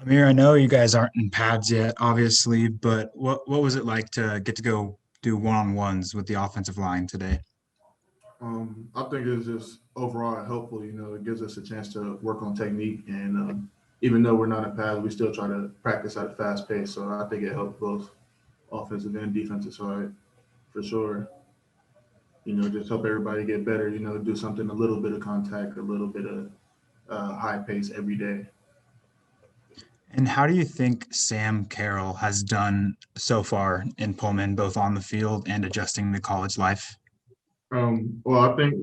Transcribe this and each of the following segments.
Amir, I know you guys aren't in pads yet, obviously, but what was it like to get to go do one-on-ones with the offensive line today? I think it's just overall helpful. It gives us a chance to work on technique, and even though we're not in pads, we still try to practice at a fast pace. So I think it helped both offensive and defensive side for sure. Just help everybody get better. Do something a little bit of contact, a little bit of high pace every day. And how do you think Sam Carroll has done so far in Pullman, both on the field and adjusting to college life? Well, I think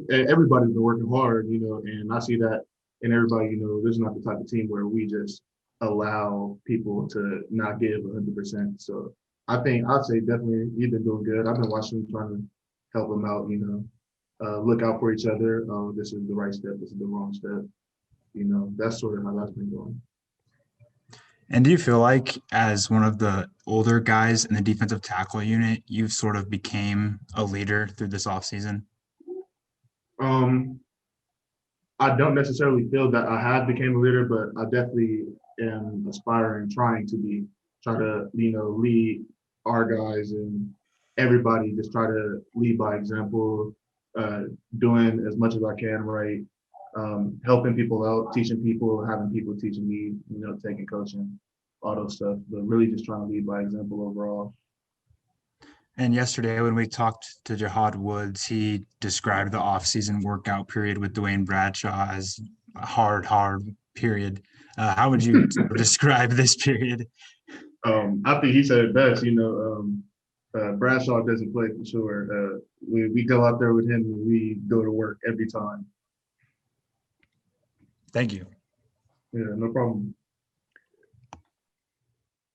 everybody's been working hard. And I see that in everybody. This is not the type of team where we just allow people to not give 100%. So I think I'd say definitely he's been doing good. I've been watching him, trying to help him out. Look out for each other. Oh, this is the right step. This is the wrong step. That's sort of how that's been going. And do you feel like as one of the older guys in the defensive tackle unit, you've sort of became a leader through this offseason? Um, I don't necessarily feel that I have became a leader, but I definitely am aspiring, trying to be, try to, lead our guys and everybody, just try to lead by example, uh, doing as much as I can, right? Helping people out, teaching people, having people teaching me, taking coaching, all those stuff, but really just trying to lead by example overall. And yesterday, when we talked to Jahad Woods, he described the off-season workout period with Dwayne Bradshaw as a hard period. How would you sort of describe this period? I think he said it best. Bradshaw doesn't play for sure. We go out there with him and we go to work every time. Thank you. Yeah, no problem.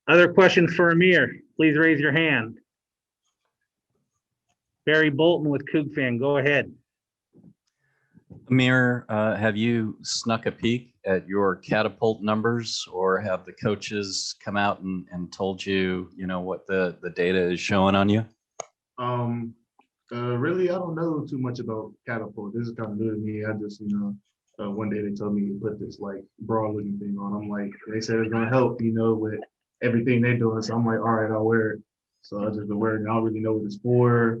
Other questions for Ahmir? Please raise your hand. Barry Bolton with Coug Fan, go ahead. Amir, have you snuck a peek at your catapult numbers, or have the coaches come out and told you, what the data is showing on you? Really, I don't know too much about catapult. This is kind of new to me. I just, one day they told me to put this like bra looking thing on. I'm like, they said it's gonna help, with everything they're doing. So I'm like, all right, I'll wear it. So I just been wearing it. I don't really know what it's for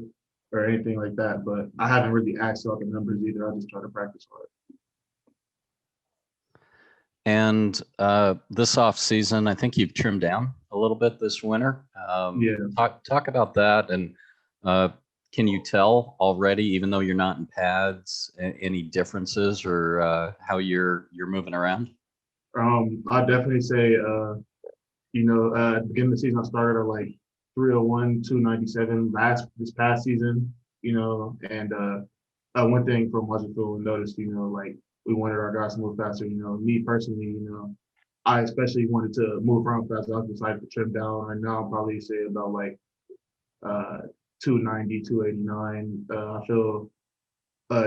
or anything like that. But I haven't really asked about the numbers either. I just try to practice hard. And this off season, I think you've trimmed down a little bit this winter. Yeah. Talk about that, and can you tell already, even though you're not in pads, any differences or how you're moving around? I definitely say, at the beginning of the season, I started at like 301, 297 this past season, and one thing from watching film and noticed, like we wanted our guys to move faster. Me personally, I especially wanted to move around faster. I decided to trim down. Right now, I'll probably say about like 290, 289. I feel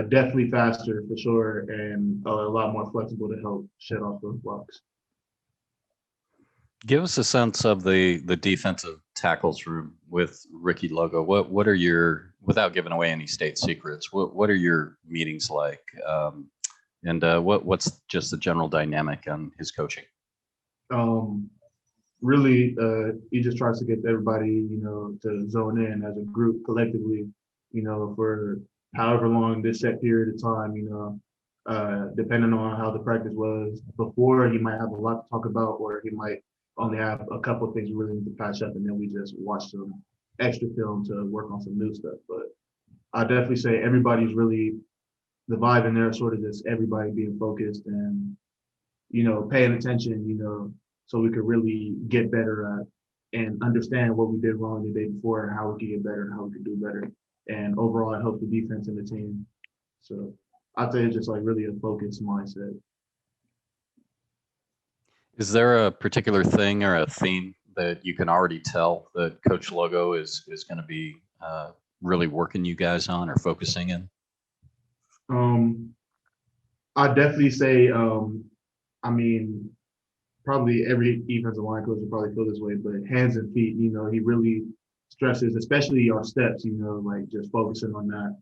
definitely faster for sure, and a lot more flexible to help shed off those blocks. Give us a sense of the defensive tackles room with Ricky Logo. What are your, without giving away any state secrets, what are your meetings like? And what's just the general dynamic on his coaching? Really, he just tries to get everybody, to zone in as a group collectively, for however long this set period of time, depending on how the practice was before, he might have a lot to talk about, or he might only have a couple of things we really need to patch up, and then we just watch some extra film to work on some new stuff. But I definitely say everybody's really, the vibe in there, sort of just everybody being focused and, paying attention, so we could really get better at and understand what we did wrong the day before and how we could get better and how we could do better. And overall, it helped the defense and the team. So I'd say it's just like really a focused mindset. Is there a particular thing or a theme that you can already tell that Coach Logo is going to be really working you guys on or focusing in? I definitely say, probably every defensive line coach will probably feel this way, but hands and feet, he really stresses, especially our steps, like just focusing on that,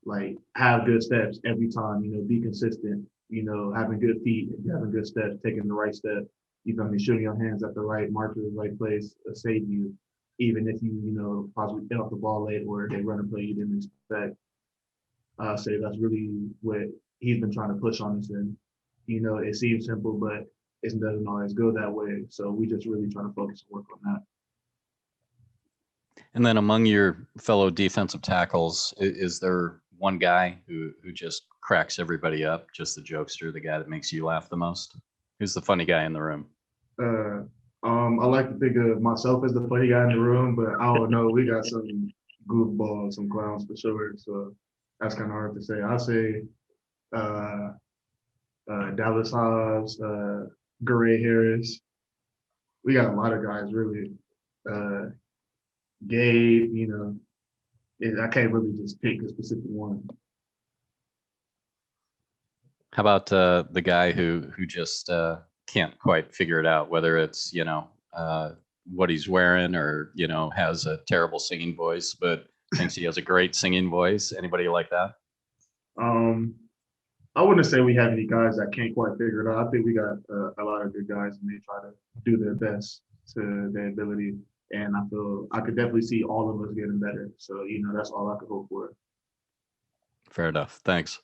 like have good steps every time, be consistent, having good feet, having good steps, taking the right step, you feel me, shooting your hands at the right marker, the right place, save you, even if you possibly get off the ball late or they run a play you didn't expect. I say that's really what he's been trying to push on us. And, it seems simple, but it doesn't always go that way. So we just really trying to focus and work on that. And then among your fellow defensive tackles, is there one guy who just cracks everybody up, just the jokester, the guy that makes you laugh the most? Who's the funny guy in the room? I like to think of myself as the funny guy in the room, but I don't know. We got some goofballs, some clowns for sure. So that's kind of hard to say. I'll say Dallas Hobbs, Garay Harris. We got a lot of guys really. Gabe, I can't really just pick a specific one. How about the guy who just can't quite figure it out, whether it's what he's wearing or has a terrible singing voice, but thinks he has a great singing voice? Anybody like that? I wouldn't say we have any guys that can't quite figure it out. I think we got a lot of good guys, and they try to do their best to their ability. And I feel I could definitely see all of us getting better. So that's all I could hope for. Fair enough. Thanks.